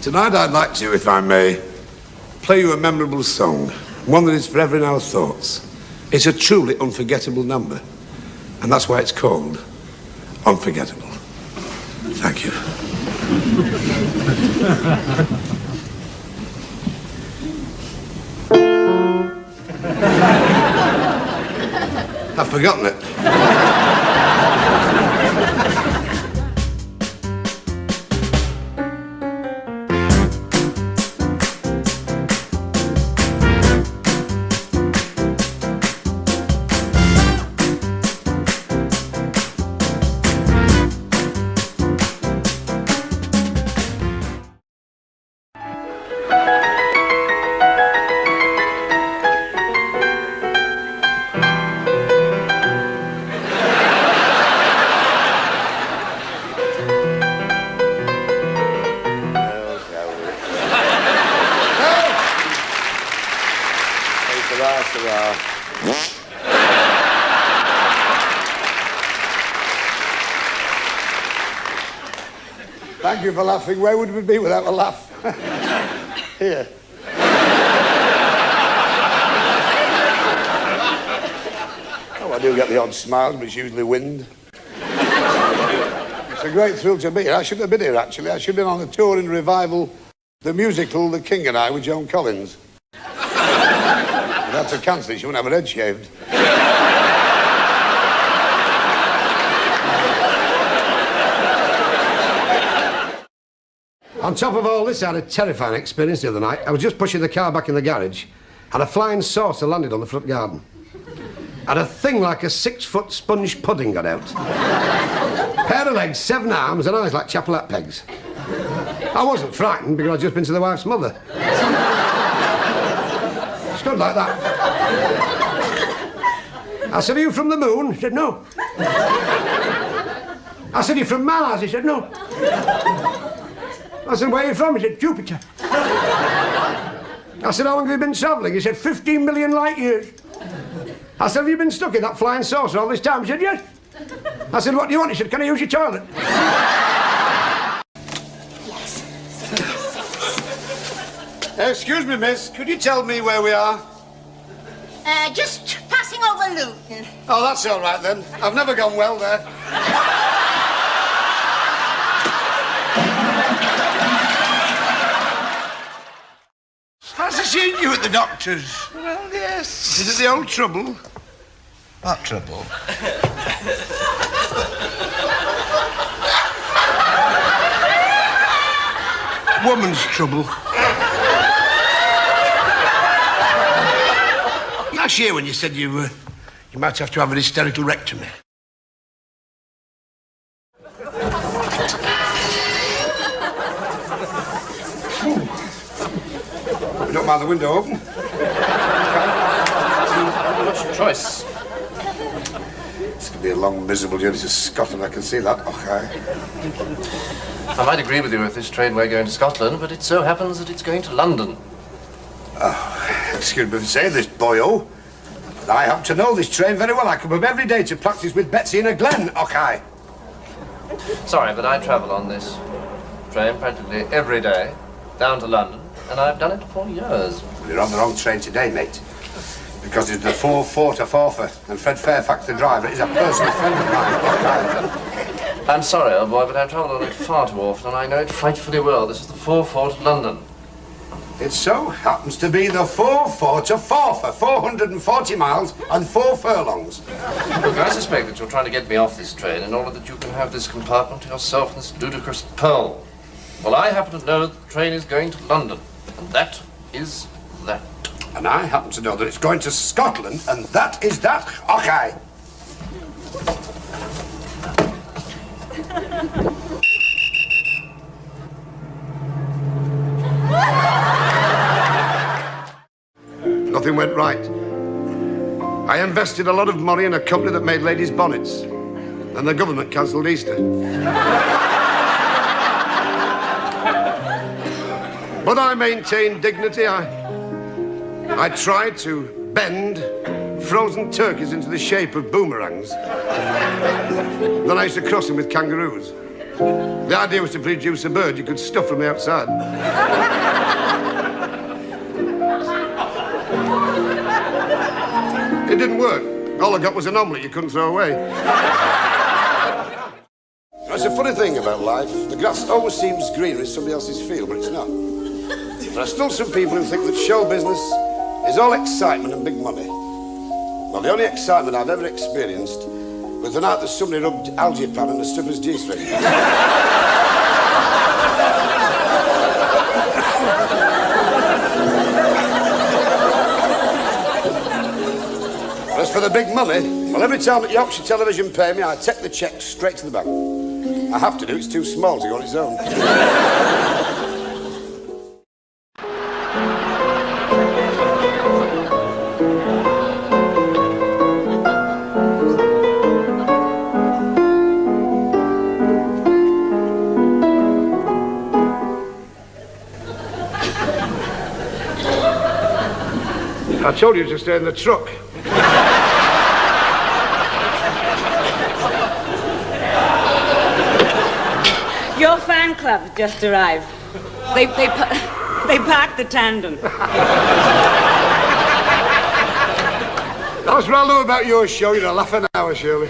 Tonight I'd like to, if I may, play you a memorable song, one that is forever in our thoughts. It's a truly unforgettable number, and that's why it's called Unforgettable. Thank you. I've forgotten it. Thank you for laughing. Where would we be without a laugh? Here. Oh, I do get the odd smile, but it's usually wind. It's a great thrill to be here. I shouldn't have been here, actually. I should have been on a tour in revival, the musical The King and I with Joan Collins. That's a cancel. She wouldn't have her head shaved. On top of all this, I had a terrifying experience the other night. I was just pushing the car back in the garage, and a flying saucer landed on the front garden. And a thing like a 6-foot sponge pudding got out. Pair of legs, 7 arms, and eyes like chapelette pegs. I wasn't frightened because I'd just been to the wife's mother. Stood like that. I said, "Are you from the moon?" He said, "No." I said, "Are you from Mars?" He said, "No." I said, "Where are you from?" He said, "Jupiter." I said, "How long have you been travelling?" He said, 15 million light years. I said, "Have you been stuck in that flying saucer all this time?" He said, "Yes." I said, "What do you want?" He said, "Can I use your toilet?" Yes. Excuse me, miss. Could you tell me where we are? Just passing over Luton. Oh, that's all right, then. I've never gone well there. Has he seen you at the doctor's? Well, yes. Is it the old trouble? What trouble? Woman's trouble. Last year when you said you might have to have an hysterical rectomy. You don't mind the window open? Much choice. It's going to be a long, miserable journey to Scotland, I can see that. Okay. I might agree with you if this train were going to Scotland, but it so happens that it's going to London. Oh, excuse me for saying this, boyo. I happen to know this train very well. I come up every day to practice with Betsy in a glen, okay? Sorry, but I travel on this train practically every day down to London, and I've done it for years. You're on the wrong train today, mate. Because it's the 4-4 to Forfar, and Fred Fairfax, the driver, is a personal friend of mine, okay? I'm sorry, old boy, but I've travelled on it far too often, and I know it frightfully well. This is the 4-4 to London. It so happens to be the 4-4 to Forfar, 440 miles and 4 furlongs. Look, I suspect that you're trying to get me off this train in order that you can have this compartment to yourself in this ludicrous pearl. Well, I happen to know that the train is going to London, and that is that. And I happen to know that it's going to Scotland, and that is that. Okay. Nothing went right. I invested a lot of money in a company that made ladies' bonnets, and the government cancelled Easter. But I maintained dignity. I tried to bend frozen turkeys into the shape of boomerangs. Then I used to cross them with kangaroos. The idea was to produce a bird you could stuff from the outside. It didn't work. All I got was an omelette you couldn't throw away. That's a funny thing about life. The grass always seems greener in somebody else's field, but it's not. There are still some people who think that show business is all excitement and big money. Well, the only excitement I've ever experienced was the night that somebody rubbed algae-pan on a stripper's G-string. As for the big money, well, every time that Yorkshire Television pay me, I take the cheque straight to the bank. I have to do, it's too small to go on its own. I told you to stay in the truck. Your fan club has just arrived. They parked the tandem. That's what I love about your show. You'd laugh an hour, Shirley.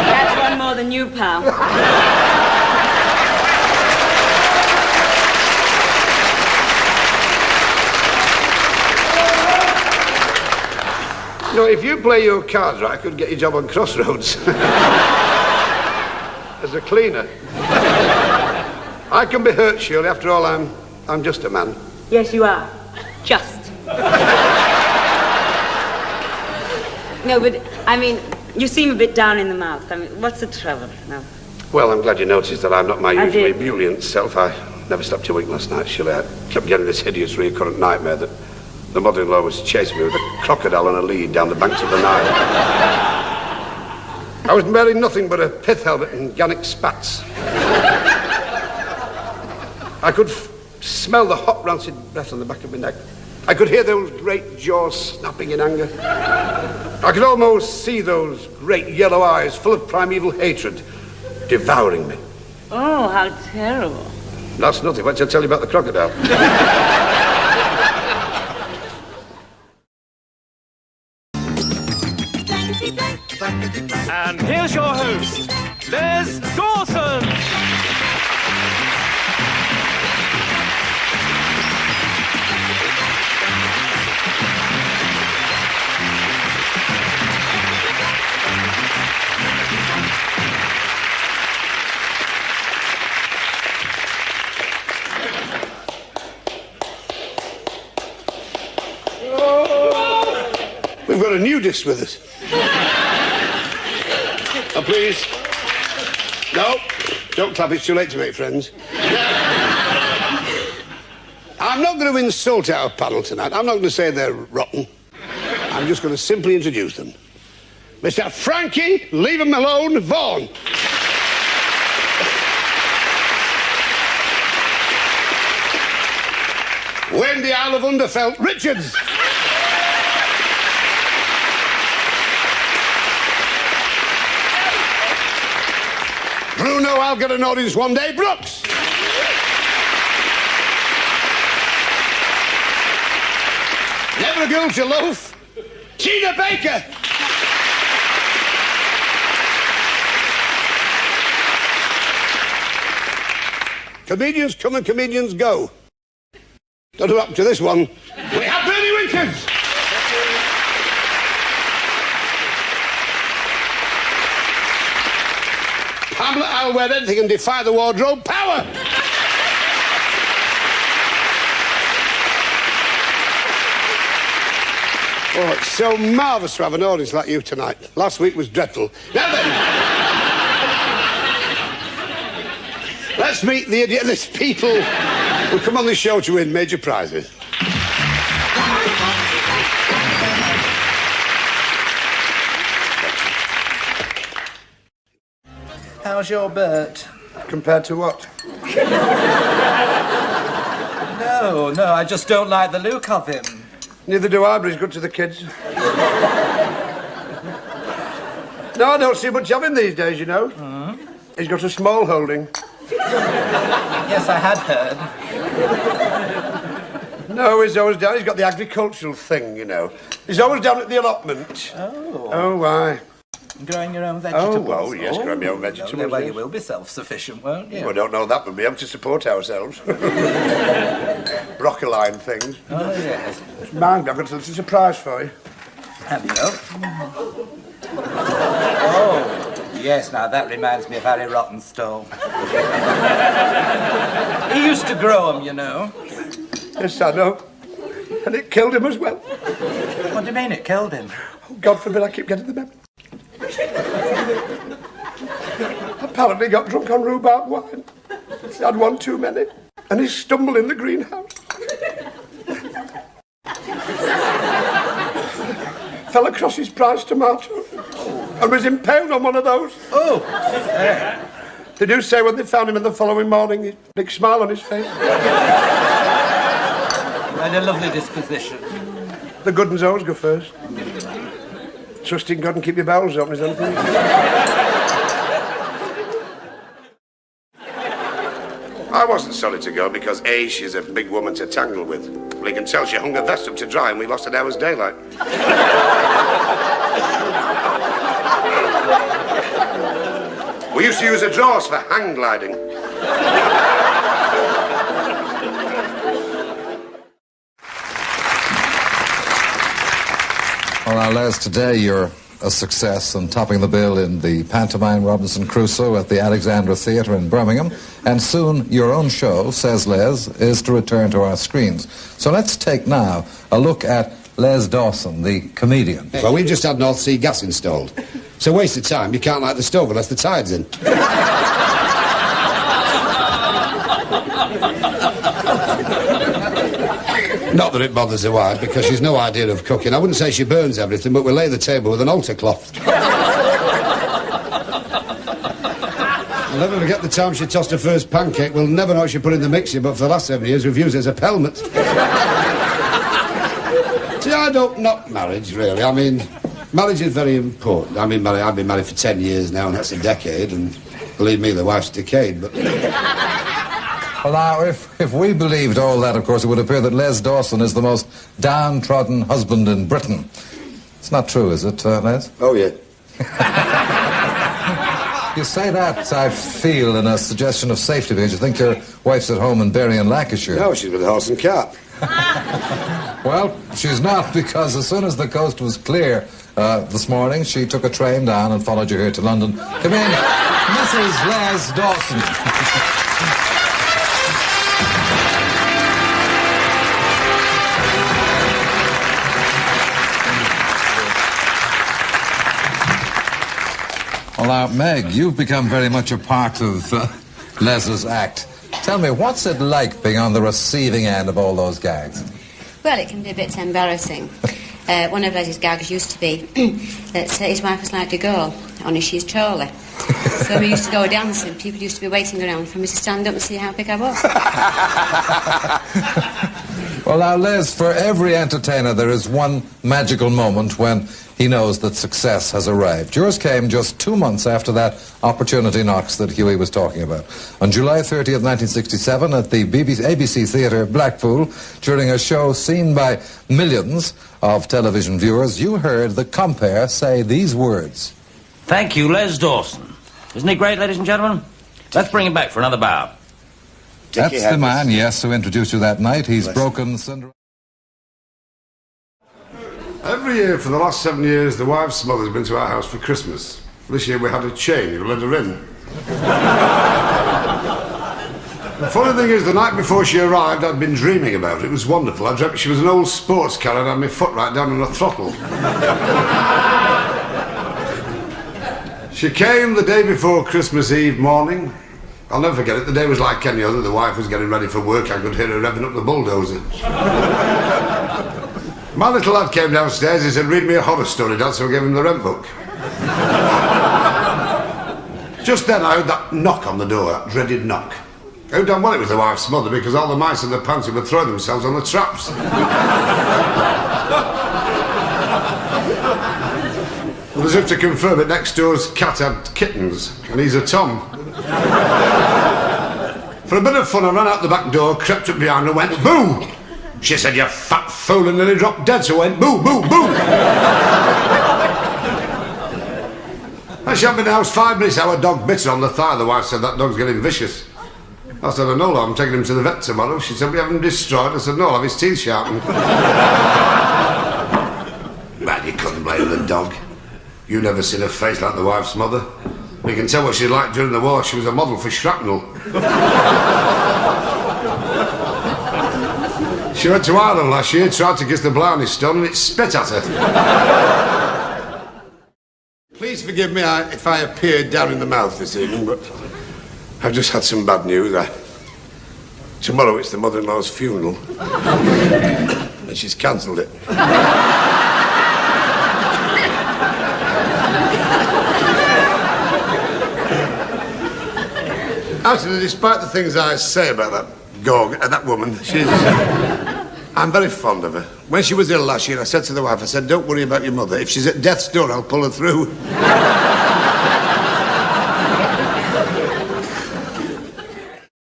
That's one more than you, pal. You know, if you play your cards right, I could get you a job on Crossroads. As a cleaner. I can be hurt, Shirley. After all, I'm just a man. Yes, you are. Just. No, but, I mean, you seem a bit down in the mouth. I mean, what's the trouble? No. Well, I'm glad you noticed that I'm not my usually ebullient self. I never slept a wink last night, Shirley. I kept getting this hideous recurrent nightmare that the mother-in-law was chasing me with a crocodile on a lead down the banks of the Nile. I was wearing nothing but a pith helmet and Gannick spats. I could smell the hot, rancid breath on the back of my neck. I could hear those great jaws snapping in anger. I could almost see those great yellow eyes full of primeval hatred devouring me. Oh, how terrible. That's nothing. Wait till I tell you about the crocodile. And here's your host, Les Dawson. We've got a nudist with us. Oh, please. No, don't clap, it's too late to make friends. I'm not going to insult our panel tonight. I'm not going to say they're rotten. I'm just going to simply introduce them. Mr. Frankie, leave him alone, Vaughan. Wendy Isle of Underfelt, Richards. Bruno, I'll get an audience one day, Brooks. Never a girl to loaf, Gina Baker. Comedians come and comedians go. Don't know up to this one. We have Bernie Winters. Pamela, I'll wear anything and defy the wardrobe power. Oh, it's so marvellous to have an audience like you tonight. Last week was dreadful. Now then, let's meet the idiotless people who come on this show to win major prizes. How's your Bert? Compared to what? No, I just don't like the look of him. Neither do I, but he's good to the kids. No, I don't see much of him these days, you know. He's got a small holding. Yes, I had heard. No, he's always down. He's got the agricultural thing, you know. He's always down at the allotment. Oh. Oh, why? Growing your own vegetables? Oh, well, yes, growing my own vegetables. Well, yes. you will be self-sufficient, won't you? Well, I don't know that, but we'll be able to support ourselves. Broccoline things. Oh, yes. Mind, I've got a little surprise for you. Have you? Oh, yes, now that reminds me of Harry Rottenstall. He used to grow them, you know. Yes, I know. And it killed him as well. What do you mean it killed him? Oh, God forbid I keep getting the memo. Apparently got drunk on rhubarb wine. He had one too many. And he stumbled in the greenhouse. Fell across his prize tomato and was impaled on one of those. Oh! They do say when they found him in the following morning, he had a big smile on his face. And a lovely disposition. The good ones always go first. Trust in God and keep your bowels open is anything. I wasn't sorry to go because A, she's a big woman to tangle with. Well, you can tell she hung her vest up to dry and we lost an hour's daylight. We used to use her drawers for hang gliding. Well, now, Les, today you're a success and topping the bill in the pantomime Robinson Crusoe at the Alexandra Theatre in Birmingham. And soon your own show, Says Les, is to return to our screens. So let's take now a look at Les Dawson, the comedian. Well, we've just had North Sea gas installed. It's a waste of time. You can't light the stove unless the tide's in. Not that it bothers the wife, because she's no idea of cooking. I wouldn't say she burns everything, but we lay the table with an altar cloth. I'll never forget the time she tossed her first pancake. We'll never know what she put in the mixer, but for the last 7 years we've used it as a pelmet. See, I don't knock marriage, really. I mean, marriage is very important. I've been married for 10 years now, and that's a decade, and believe me, the wife's decayed, but... Well, now, if we believed all that, of course, it would appear that Les Dawson is the most downtrodden husband in Britain. It's not true, is it, Les? Oh, yeah. You say that, I feel, in a suggestion of safety, because you think your wife's at home in Bury in Lancashire. No, she's with a horse and cart. Well, she's not, because as soon as the coast was clear this morning, she took a train down and followed you here to London. Come in, Mrs. Les Dawson. Well, now, Meg, you've become very much a part of Les's act. Tell me, what's it like being on the receiving end of all those gags? Well, it can be a bit embarrassing. One of Les's gags used to be that his wife was like a girl, only she's taller. So when we used to go dancing, people used to be waiting around for me to stand up and see how big I was. Well, now, Les, for every entertainer, there is one magical moment when he knows that success has arrived. Yours came just 2 months after that opportunity knocks that Huey was talking about. On July 30th, 1967, at the ABC Theatre, Blackpool, during a show seen by millions of television viewers, you heard the compere say these words. Thank you, Les Dawson. Isn't he great, ladies and gentlemen? Let's bring him back for another bow. That's the man, yes, who introduced you that night. He's broken Cinderella. Every year for the last 7 years, the wife's mother's been to our house for Christmas. This year we had a chain who let her in. The funny thing is, the night before she arrived, I'd been dreaming about it. It was wonderful. I dreamt she was an old sports car and had my foot right down on the throttle. She came the day before Christmas Eve morning. I'll never forget it. The day was like any other. The wife was getting ready for work. I could hear her revving up the bulldozer. My little lad came downstairs. He said, read me a horror story, Dad, so I gave him the rent book. Just then I heard that knock on the door, that dreaded knock. I knew damn well it was the wife's mother because all the mice in the pantry would throw themselves on the traps. Well, as if to confirm it, next door's cat had kittens, and he's a Tom. For a bit of fun, I ran out the back door, crept up behind her, and went, boo! She said, you fat fool, and nearly dropped dead, so I went, boo, boo, boo! And she hadn't been in the house 5 minutes, our dog bit her on the thigh. The wife said, that dog's getting vicious. I said, I know, I'm taking him to the vet tomorrow. She said, we have him destroyed. I said, no, I'll have his teeth sharpened. Man, you couldn't blame the dog. You never seen her face like the wife's mother. You can tell what she's like during the war. She was a model for shrapnel. She went to Ireland last year, tried to kiss the Blarney Stone, and it spit at her. Please forgive me if I appeared down in the mouth this evening, but I've just had some bad news. Tomorrow it's the mother-in-law's funeral, and she's cancelled it. Actually, despite the things I say about that that woman, I'm very fond of her. When she was ill last year, I said to the wife, I said, don't worry about your mother. If she's at death's door, I'll pull her through.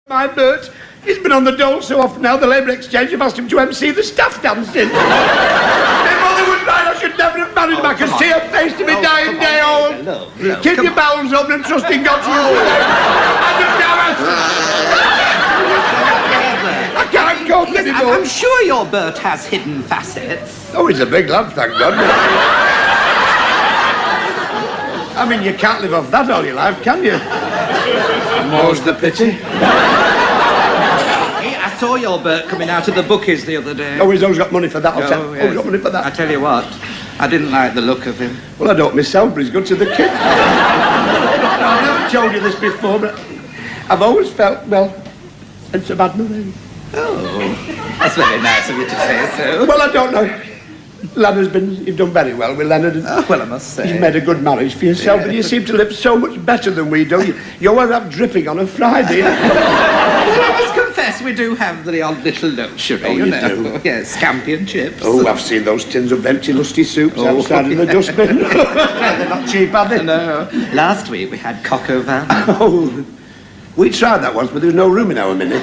My Bert, he's been on the dole so often now, the Labour Exchange have asked him to MC the staff dancing. My mother was right, I should never have married back and see her face to me dying day old. Keep your bowels open and trust in God's will. I can't cope anymore. I'm sure your Bert has hidden facets. Oh, he's a big lad, thank God. I mean, you can't live off that all your life, can you? More's the pity. Hey, I saw your Bert coming out of the bookies the other day. Oh, he's always got money for that. Yes. Always got money for that. I tell you what, I didn't like the look of him. Well, I don't myself, but he's good to the kids. I've never told you this before, but I've always felt, well, it's a bad marriage. Oh, that's very nice of you to say so. Well, I don't know. You've done very well with Leonard. Well, I must say. You've made a good marriage for yourself, but you seem to live so much better than we do. You always have dripping on a Friday. Well, I must confess, we do have the odd little luxury, Oh, you do? Yes, scampi and chips. Oh, I've seen those tins of empty lusty soups outside in the dustbin. They're not cheap, are they? No. Last week we had coq au vin. Oh, we tried that once, but there was no room in our mini.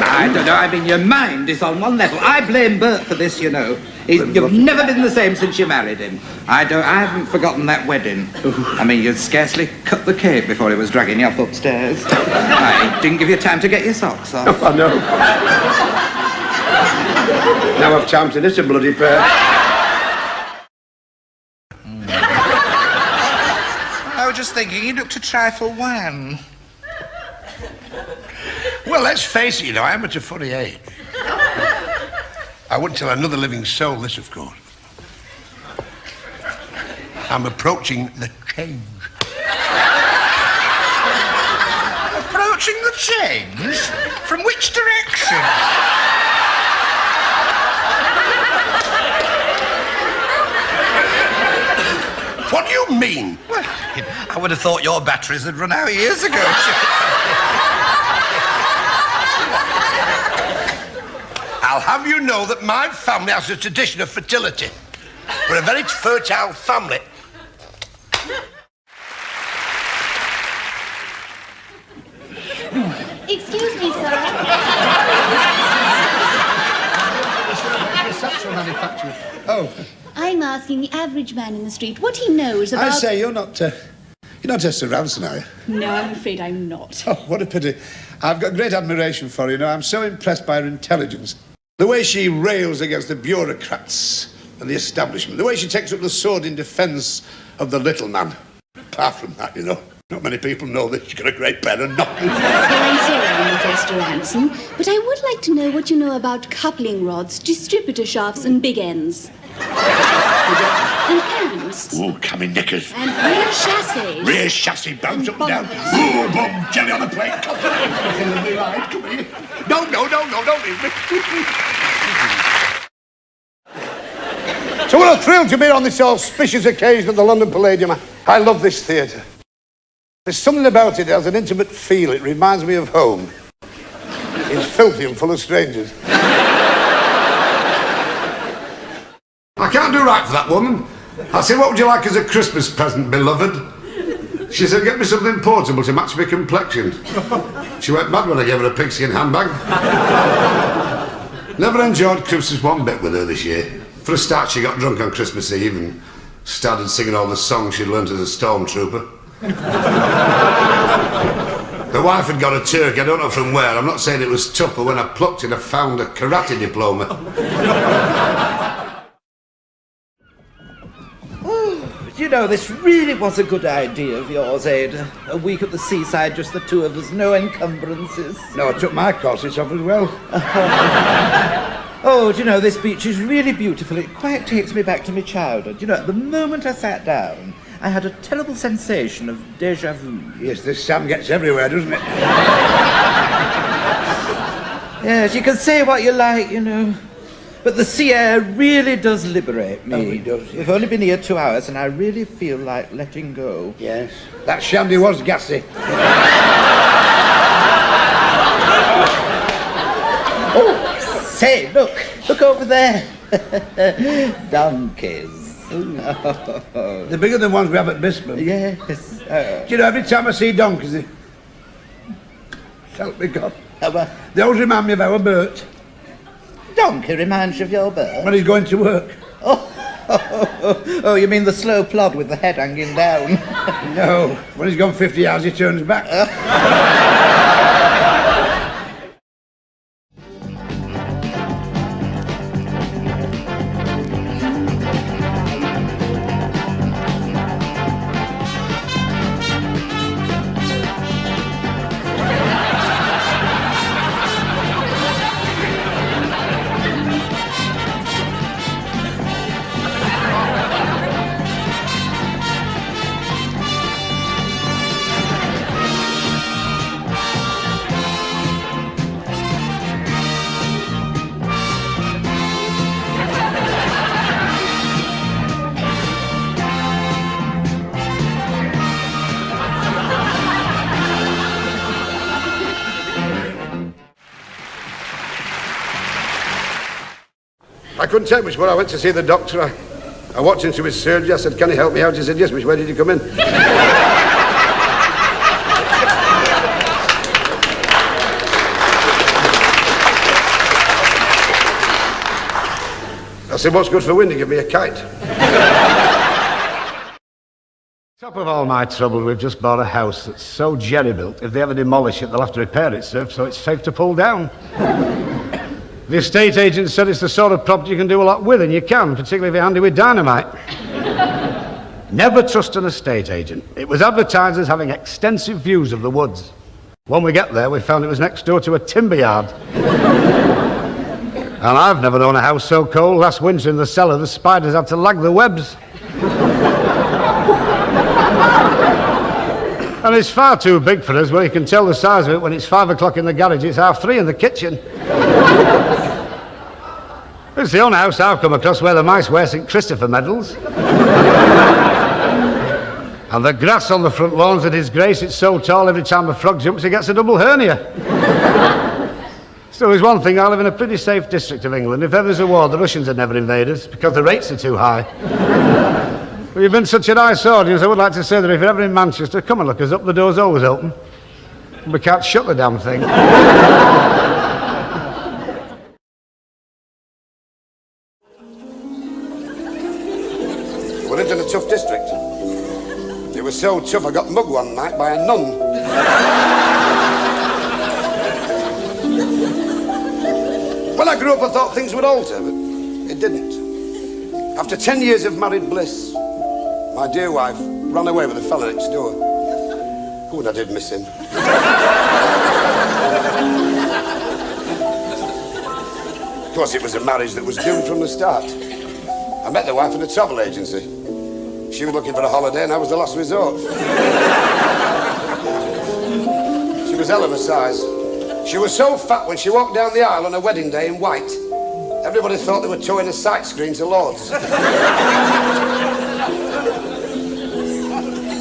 I don't know, I mean, your mind is on one level. I blame Bert for this, you know. You've never been the same since you married him. I haven't forgotten that wedding. I mean, you'd scarcely cut the cake before he was dragging you up upstairs. I didn't give you time to get your socks off. Oh, I know. Now I've time to knit a bloody pair. I was just thinking, you looked a trifle wan. Well, let's face it, I am at a funny age. I wouldn't tell another living soul this, of course. I'm approaching the change. Approaching the change? From which direction? What do you mean? Well, I would have thought your batteries had run out years ago. I'll have you know that my family has a tradition of fertility. We're a very fertile family. Excuse me, sir. Oh. I'm asking the average man in the street what he knows about... I say, you're not Esther Ranson, are you? No, I'm afraid I'm not. Oh, what a pity. I've got great admiration for her, you know. I'm so impressed by her intelligence. The way she rails against the bureaucrats and the establishment. The way she takes up the sword in defence of the little man. Apart from that, you know, not many people know that she's got a great pen and nothing. Well, I'm sorry, Mr. Ransom, but I would like to know what you know about coupling rods, distributor shafts and big ends. And cams. Ooh, coming knickers. And rear chassis. Rear chassis, bounce up and down. Ooh, bomb, jelly on a plate. Come here. No, don't leave me. So what a thrill to be on this auspicious occasion of the London Palladium. I love this theatre. There's something about it that has an intimate feel. It reminds me of home. It's filthy and full of strangers. I can't do right for that woman. I said, what would you like as a Christmas present, beloved? She said, get me something portable to match my complexion. She went mad when I gave her a pigskin handbag. Never enjoyed Christmas one bit with her this year. For a start, she got drunk on Christmas Eve and started singing all the songs she'd learnt as a stormtrooper. The wife had got a turkey, I don't know from where. I'm not saying it was tough, but when I plucked it, I found a karate diploma. You know, this really was a good idea of yours, Ada. A week at the seaside, just the two of us, no encumbrances. No, I took my corsets off as well. Oh, do you know, this beach is really beautiful. It quite takes me back to my childhood. You know, at the moment I sat down, I had a terrible sensation of déjà vu. Yes, this Sam gets everywhere, doesn't it? Yes, you can say what you like, you know. But the sea air really does liberate me. Oh, it does. We've only been here 2 hours and I really feel like letting go. Yes. That shandy was gassy. Oh, say, look over there. Donkeys. They're bigger than ones we have at Bispham. Yes. Do you know, every time I see donkeys, they... Help me God. They always remind me of our Bert. Donkey reminds you of your Bert? When he's going to work. Oh, you mean the slow plod with the head hanging down? No, when he's gone 50 yards, he turns back. I couldn't take much more. I went to see the doctor. I walked into his surgery. I said, can he help me out? He said, yes, miss. Where did you come in? I said, what's good for wind? He gave me a kite. Top of all my trouble, we've just bought a house that's so jerry-built, if they ever demolish it, they'll have to repair it, sir, so it's safe to pull down. The estate agent said it's the sort of property you can do a lot with, and you can, particularly if you're handy with dynamite. Never trust an estate agent. It was advertised as having extensive views of the woods. When we get there, we found it was next door to a timber yard. And I've never known a house so cold. Last winter in the cellar, the spiders had to lag the webs. And it's far too big for us. Well, you can tell the size of it when it's 5 o'clock in the garage, it's 3:30 in the kitchen. It's the only house I've come across where the mice wear St. Christopher medals. And the grass on the front lawn's a disgrace. It's so tall, every time a frog jumps, he gets a double hernia. So there's one thing, I live in a pretty safe district of England. If ever there's a war, the Russians would never invade us, because the rates are too high. Well, you've been such a nice audience, I would like to say that if you're ever in Manchester, come and look us up, the door's always open. We can't shut the damn thing. We lived in a tough district. It was so tough I got mugged one night by a nun. When I grew up I thought things would alter, but it didn't. After 10 years of married bliss, my dear wife ran away with a fella next door. Oh, and I did miss him. Of course, it was a marriage that was doomed from the start. I met the wife in a travel agency. She was looking for a holiday and I was the last resort. She was hell of a size. She was so fat when she walked down the aisle on her wedding day in white, everybody thought they were towing a sight screen to Lord's.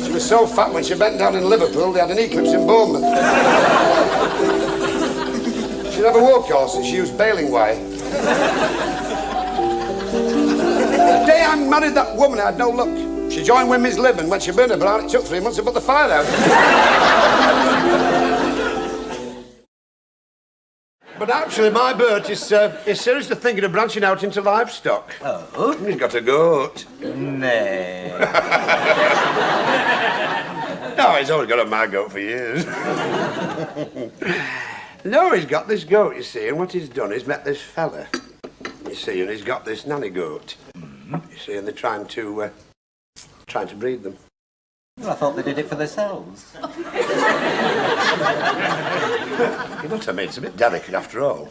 She was was so fat when she bent down in Liverpool, they had an eclipse in Bournemouth. She never wore corsets, she used baling wire. The day I married that woman, I had no luck. She joined Women's Lib, and when she burned her brown, it took 3 months to put the fire out. But actually, my Bert is seriously thinking of branching out into livestock. Oh? He's got a goat. Nay. No, he's always got a mad goat for years. No, he's got this goat, you see, and what he's done is met this fella, you see, and he's got this nanny goat, you see, and they're trying to breed them. Well, I thought they did it for themselves. You know what I mean? It's a bit delicate after all.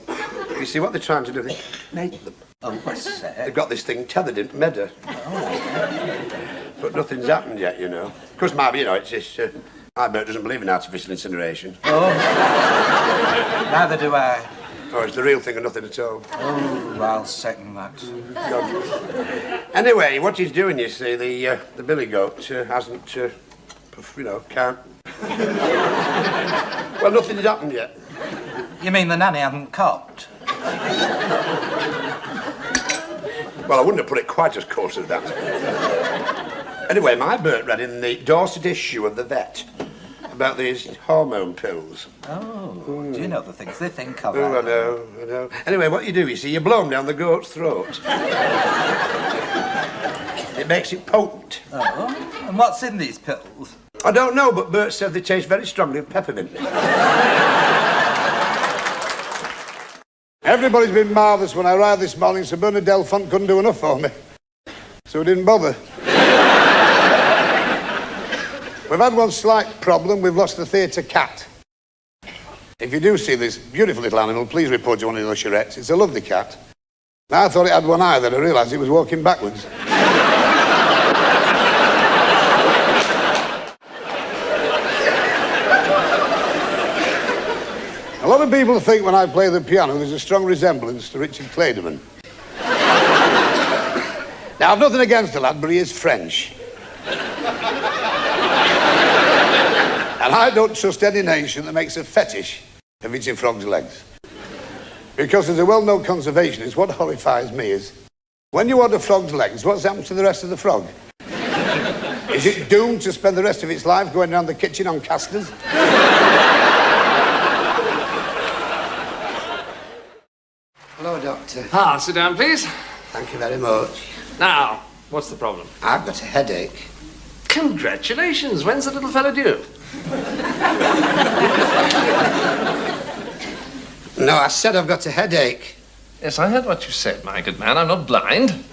You see, what they're trying to do, they mate them. Oh, what's that? They've got this thing tethered in meadow. Oh. But nothing's happened yet, you know. Of course, my Bert doesn't believe in artificial incineration. Oh. Neither do I. Oh, it's the real thing or nothing at all. Oh, I'll second that. Anyway, what he's doing, you see, the billy goat hasn't, can't. Well, nothing has happened yet. You mean the nanny hasn't copped? Well, I wouldn't have put it quite as coarse as that. Anyway, my Bert read in the Dorset issue of The Vet about these hormone pills. Oh, do you know the things they think of? Oh, I know. Anyway, what you do, you see, you blow them down the goat's throat. It makes it potent. Oh, and what's in these pills? I don't know, but Bert said they taste very strongly of peppermint. Everybody's been marvellous when I arrived this morning, so Bernard Delfont couldn't do enough for me. So we didn't bother. We've had one slight problem. We've lost the theatre cat. If you do see this beautiful little animal, please report to one of the usherettes. It's a lovely cat. Now, I thought it had one eye, then I realised it was walking backwards. A lot of people think when I play the piano there's a strong resemblance to Richard Clayderman. Now, I've nothing against the lad, but he is French. And I don't trust any nation that makes a fetish of eating frogs' legs. Because as a well-known conservationist, what horrifies me is, when you order frog's legs, what's happened to the rest of the frog? Is it doomed to spend the rest of its life going around the kitchen on casters? Hello, Doctor. Ah, sit down, please. Thank you very much. Now, what's the problem? I've got a headache. Congratulations. When's the little fellow due? No, I said I've got a headache. Yes, I heard what you said, my good man. I'm not blind.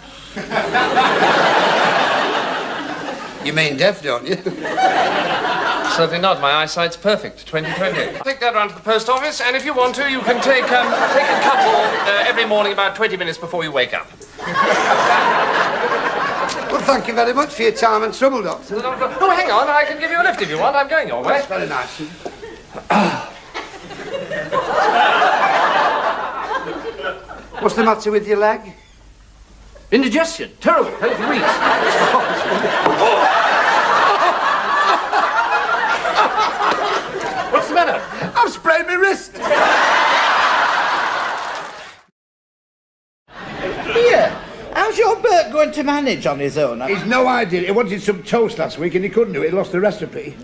You mean deaf, don't you? Certainly not. My eyesight's perfect. 20/20. Take that round to the post office, and if you want to, you can take a couple every morning about 20 minutes before you wake up. Well, thank you very much for your time and trouble, Doctor. Oh, hang on. I can give you a lift if you want. I'm going your way. That's very nice. What's the matter with your leg? Indigestion. Terrible. Had it for weeks. What's the matter? I've sprained my wrist. Here, how's your Bert going to manage on his own? He's no idea. He wanted some toast last week and he couldn't do it. He lost the recipe.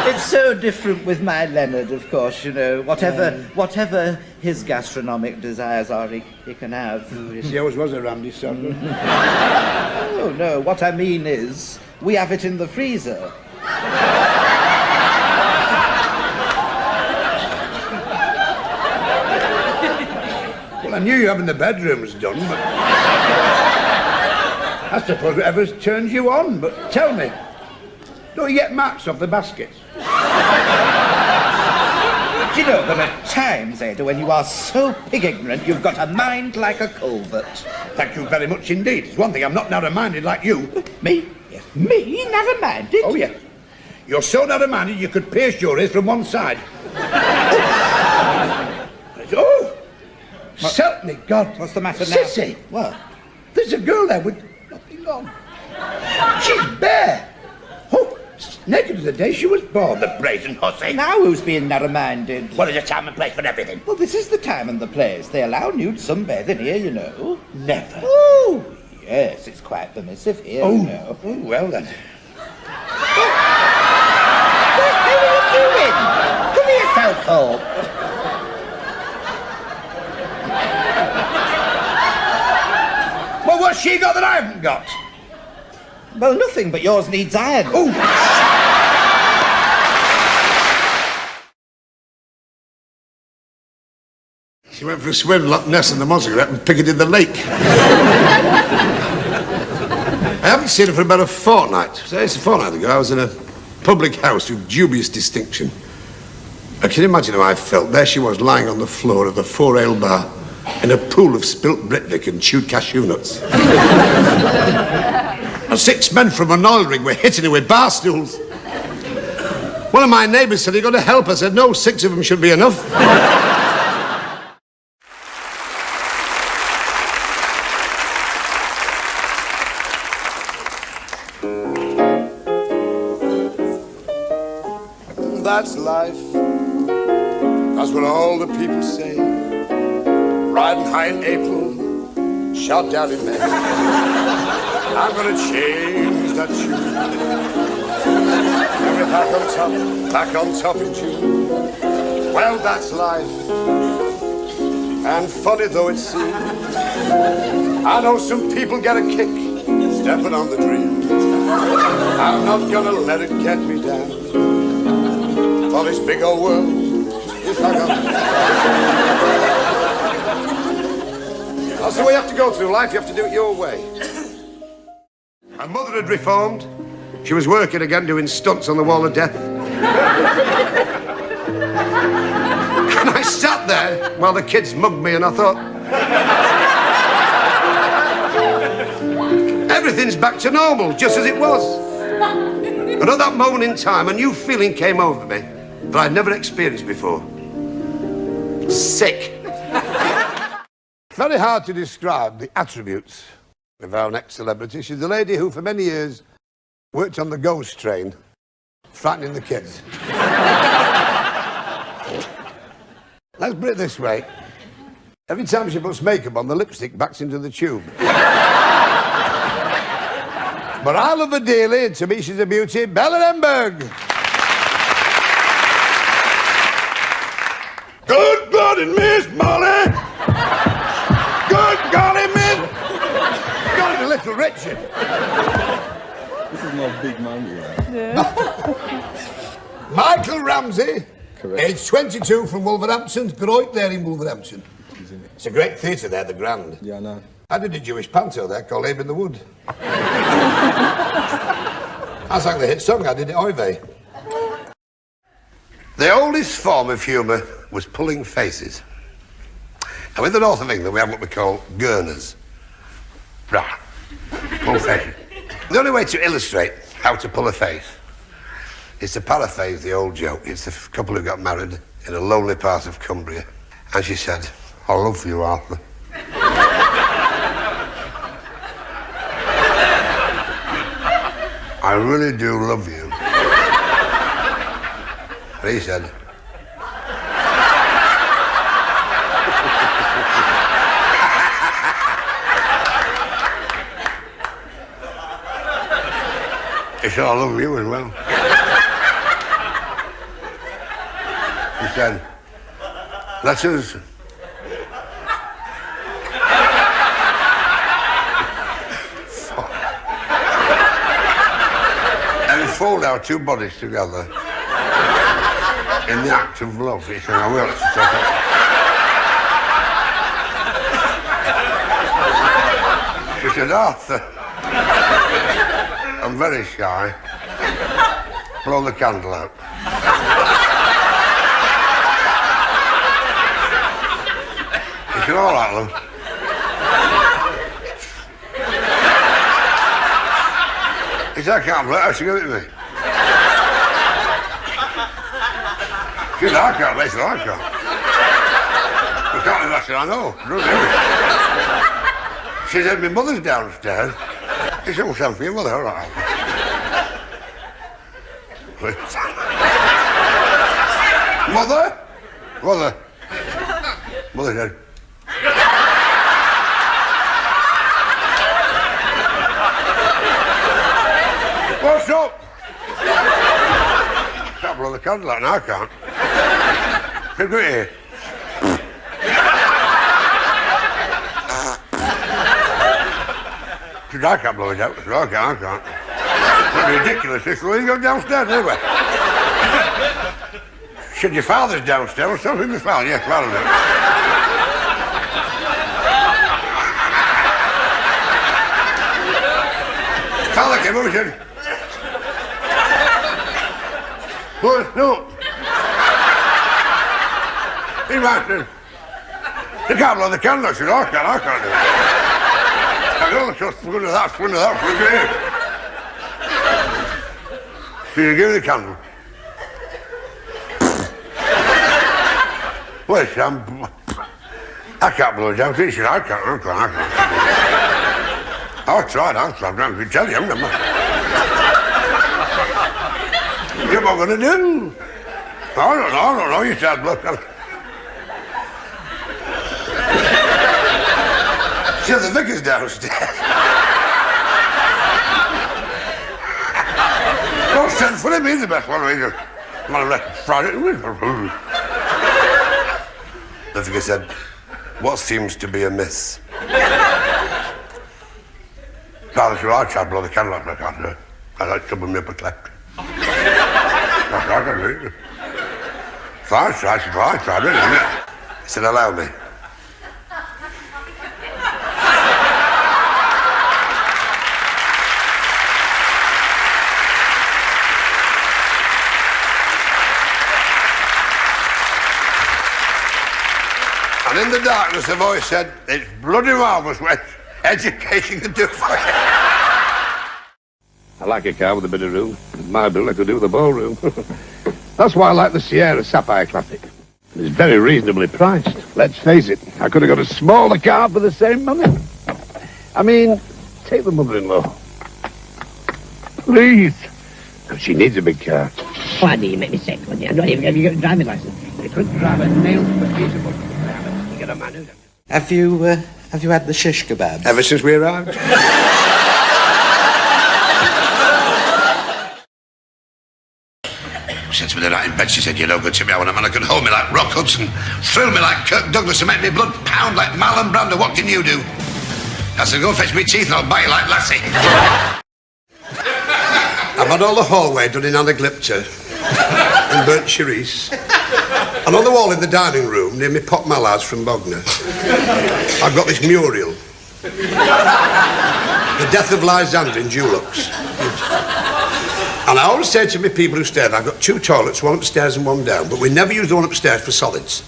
It's so different with my Leonard, of course, you know. Whatever his gastronomic desires are, he can have. He always was a randy son. Oh, no, what I mean is, we have it in the freezer. Well, I knew you having the bedrooms done, but I suppose whatever's turned you on. But tell me, don't you get marks off the baskets? Do you know, there are times, Ada, when you are so pig ignorant you've got a mind like a culvert. Thank you very much indeed. It's one thing I'm not narrow-minded like you. Me? Yes. Me? Narrow-minded? Oh, yeah. You're so narrow-minded you could pierce your ears from one side. Oh! Help me, God. What's the matter now? Cissie! What? There's a girl there with nothing on. She's bare. Oh, Naked as the day she was born, the brazen hussy. Now who's being narrow-minded? Well, there's a time and place for everything. Well, this is the time and the place. They allow nude sunbathing here, you know. Never. Oh, yes, it's quite permissive here, you know. Oh, well then. What are you doing? Cover yourself up. Well, what's she got that I haven't got? Well, nothing, but yours needs iron. Oh! She went for a swim in Loch Ness and the Montserrat and Piccadilly Lake. I haven't seen her for about a fortnight. So it's a fortnight ago. I was in a public house with dubious distinction. I can imagine how I felt. There she was, lying on the floor of the Four Ale Bar in a pool of spilt Britvic and chewed cashew nuts. And 6 men from an oil rig were hitting her with bar stools. One of my neighbours said, "You got to help." I said, "No, 6 of them should be enough." That's life. That's what all the people say. Riding high in April, shot down in May. I'm gonna change that tune. And we're back on top in June. Well, that's life. And funny though it seems, I know some people get a kick stepping on the dream. I'm not gonna let it get me down. For this big old world is like That's the way you have to go through life. You have to do it your way. Her mother had reformed. She was working again, doing stunts on the wall of death. And I sat there while the kids mugged me, and I thought, everything's back to normal, just as it was. And at that moment in time, a new feeling came over me that I'd never experienced before. Sick. Very hard to describe the attributes of our next celebrity. She's a lady who, for many years, worked on the ghost train, frightening the kids. Let's put it this way. Every time she puts makeup on, the lipstick backs into the tube. But I love her dearly, and to me she's a beauty. Bella Denberg! Good golly, Miss Molly! Good golly, Miss... Golly, little Richard! This is no big man, yeah. Michael Ramsey, Correct. age 22, from Wolverhampton. Great there in Wolverhampton. It's a great theatre there, the Grand. Yeah, I know. I did a Jewish panto there called Abe in the Wood. I sang the hit song, I did it Oy vey. The oldest form of humour was pulling faces. Now, in the north of England, we have what we call gurners. Rah. Pull faces. The only way to illustrate how to pull a face is to paraphrase the old joke. It's a couple who got married in a lonely part of Cumbria. And she said, "I love you, Arthur." "I really do love you." And he said, he said, "I love you as well." He said, "Let us..." And we fold our two bodies together in the act of love. He said, "I will." She said, "Arthur, I'm very shy. Blow the candle out." He said, "All right, love." He said, "I can't blow it out, she give it to me." She said, "I can't blow it, I can't." "You can't do that," I said, "I know. Don't do it." She said, "My mother's downstairs." He said, "Well, send for your mother, all right." please. Mother? Mother? Mother said... What's up? Can't blow the candle out, and I can't. Come here. Because I can't blow it out, so I can't. It's ridiculous, this. Well, you go downstairs anyway. Said your father's downstairs, or something? Your father, yes, father. Father came over and said, "What? No." He right then. You can't blow the candle. I said, I can't do it. I go, just swing of that, swing of that. So you give me the candle. Well, Sam, I can't blow it out. He said, I can't. I tried, I can tell you, I'm not. What am I going to do? I don't know, you start blowing. See, the vicar's downstairs. Don't send for him, he's the best one. The vicar said, "What seems to be amiss?" Father said, "I tried to blow the candle out, I can't do it. I like to bring me up a cleft." I can do it. So I tried, really, didn't it? He said, "Allow me." And in the darkness, a voice said, "It's bloody marvellous what education can do for you." I like a car with a bit of room. With my bill, I could do with a ballroom. That's why I like the Sierra Sapphire Classic. It's very reasonably priced. Let's face it, I could have got a smaller car for the same money. I mean, take the mother-in-law. Please. She needs a big car. Why do you make me sick? I'm not even going to get a driving license. You couldn't drive a nail to a piece of wood. You get a man who doesn't. Have you had the shish kebabs? Ever since we arrived. She said to me the night in bed, she said, "You're no good to me. I want a man who can hold me like Rock Hudson, thrill me like Kirk Douglas, and make me blood pound like Marlon Brando. What can you do?" I said, "Go and fetch me teeth and I'll bite you like Lassie." I've had all the hallway done in anagypta and burnt cherish. And on the wall in the dining room, near me pot mallards from Bognor, I've got this mural. The death of Lysander in Dulux. And I always say to me people who stay there, I've got 2 toilets, one upstairs and one down, but we never use the one upstairs for solids.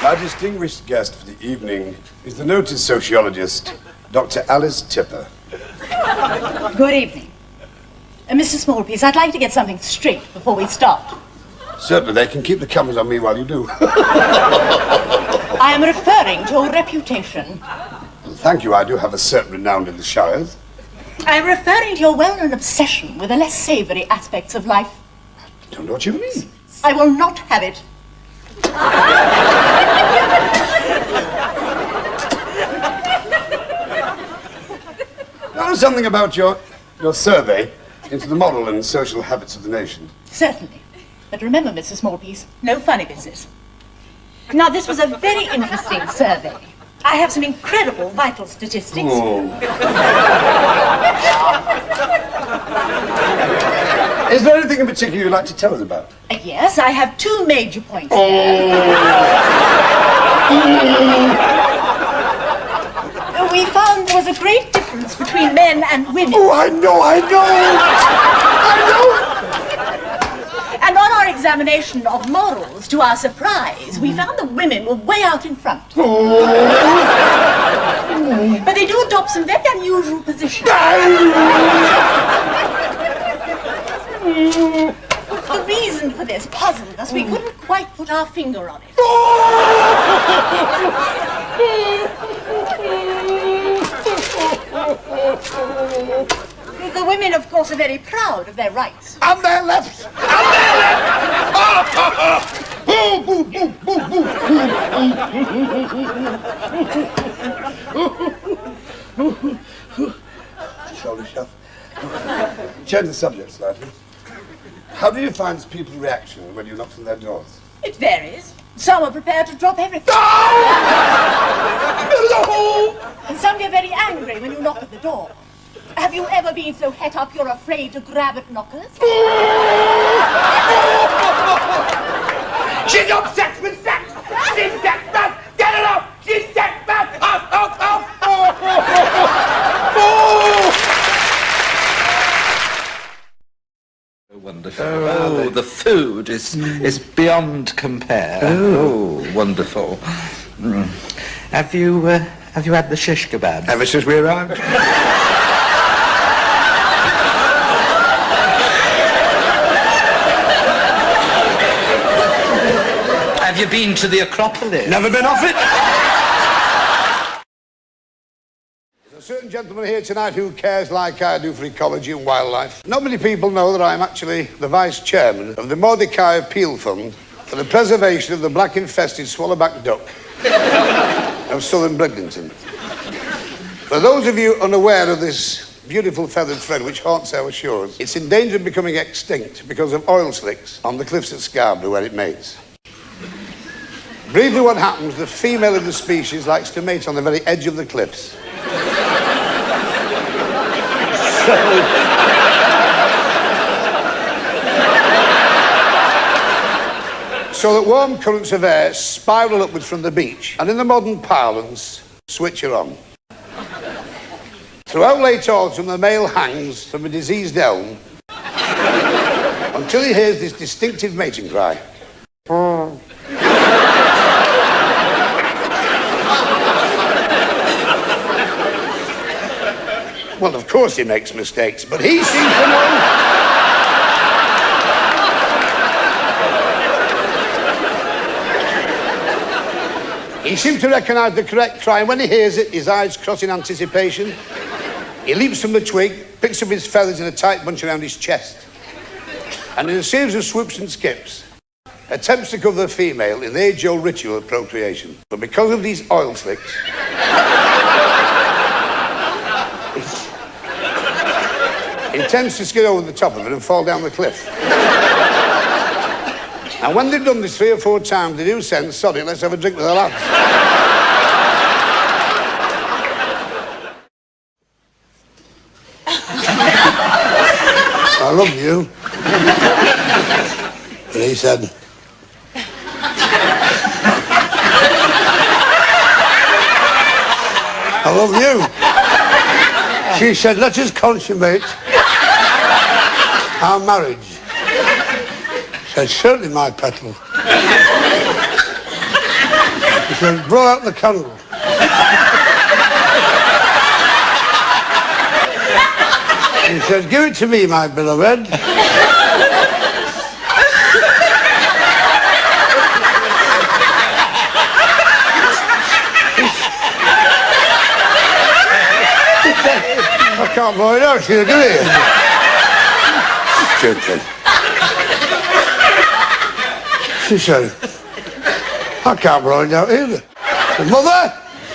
Our distinguished guest for the evening is the noted sociologist, Dr. Alice Tipper. Good evening. Mr. Smallpiece, I'd like to get something straight before we start. Certainly, they can keep the cameras on me while you do. I am referring to your reputation. Thank you, I do have a certain renown in the Shires. I am referring to your well-known obsession with the less savoury aspects of life. I don't know what you mean. I will not have it. Tell us something about your survey into the moral and social habits of the nation. Certainly. But remember, Mr. Smallpiece, no funny business. Now, this was a very interesting survey. I have some incredible vital statistics. Oh. Is there anything in particular you'd like to tell us about? Yes, I have 2 major points. We found there was a great difference between men and women. Oh, I know! And on our examination of morals, to our surprise, we found the women were way out in front. But they do adopt some very unusual positions. The reason for this puzzled us. We couldn't quite put our finger on it. The women, of course, are very proud of their rights. And their left! And their left! Boo, boo, boo, boo, boo. Sorry, Chef. Change the subject slightly. How do you find people's reaction when you knock on their doors? It varies. Some are prepared to drop everything. And some get very angry when you knock at the door. Have you ever been so het up you're afraid to grab at knockers? She's obsessed with sex! She's sex mad! Get her off! She's sex mad! Off, off, off! Wonderful. Oh, the food is beyond compare. Oh, wonderful. Have you had the shish kebab? Ever since we arrived. Have you been to the Acropolis? Never been off it. There's a certain gentleman here tonight who cares like I do for ecology and wildlife. Not many people know that I'm actually the vice chairman of the Mordecai Appeal Fund for the preservation of the black-infested swallowback duck of southern Bridlington. For those of you unaware of this beautiful feathered friend which haunts our shores, it's in danger of becoming extinct because of oil slicks on the cliffs at Scarborough where it mates. Briefly what happens, the female of the species likes to mate on the very edge of the cliffs. So that warm currents of air spiral upwards from the beach, and in the modern parlance, switch her on. Throughout late autumn, the male hangs from a diseased elm until he hears this distinctive mating cry. Well, of course he makes mistakes, but he seems to know. He seems to recognise the correct cry, and when he hears it, his eyes cross in anticipation. He leaps from the twig, picks up his feathers in a tight bunch around his chest, and in a series of swoops and skips, attempts to cover the female in the age-old ritual of procreation. But because of these oil slicks, he intends to skid over the top of it and fall down the cliff. And when they've done this 3 or 4 times, they do send, sorry, let's have a drink with the lads. I love you. And he said, I love you. She said, let us consummate our marriage. She said, certainly, my petal. She said, blow out the candle. She said, give it to me, my beloved. I can't blow it out, she'll do it. Stupid. She said, I can't blow it out either. Said, Mother!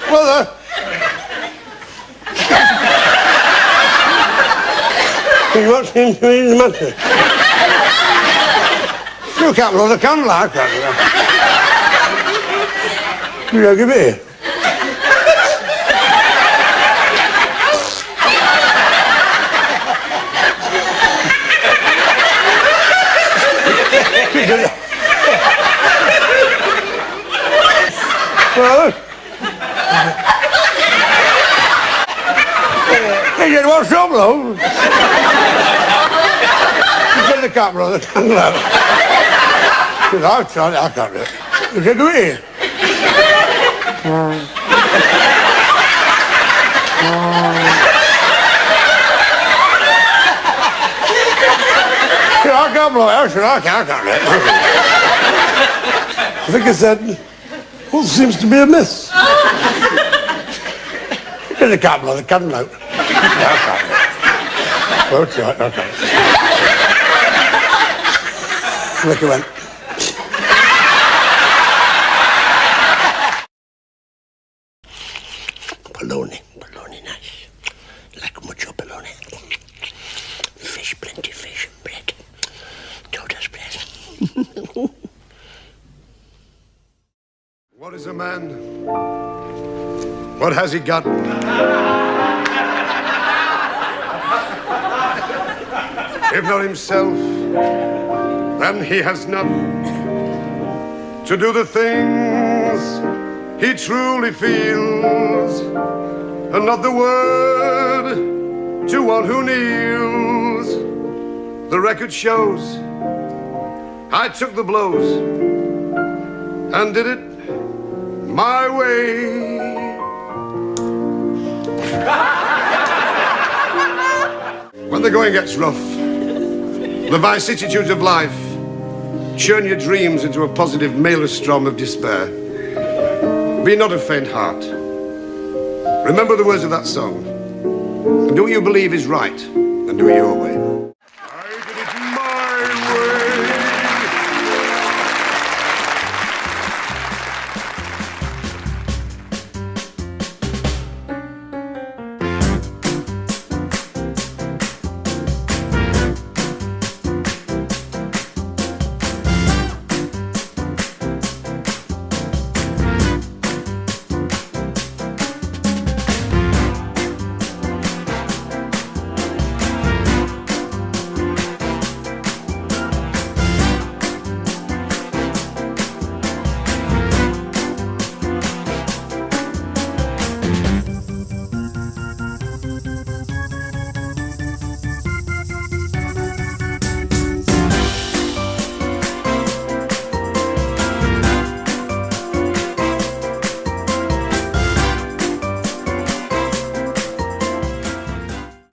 Mother! What seems to be the matter? You can't blow the candle, I can't do that. You give it here. He said, what's wrong, love? He said, I can't blow the candle out. He said, I've tried it, I can't do it. He said, do it here. He said, I can't blow it out. I said, I can't do it. I think I said, what seems to be amiss? He said, I can't blow the candle out. Okay. Look, went. Bologna, nice. Like mucho bologna. Fish, plenty fish, bread. Tota's bread. What is a man? What has he got? If not himself, then he has none to do the things he truly feels, and not the word to one who kneels. The record shows I took the blows and did it my way. When the going gets rough, the vicissitudes of life churn your dreams into a positive maelstrom of despair. Be not of faint heart. Remember the words of that song. And do what you believe is right, and do it your way.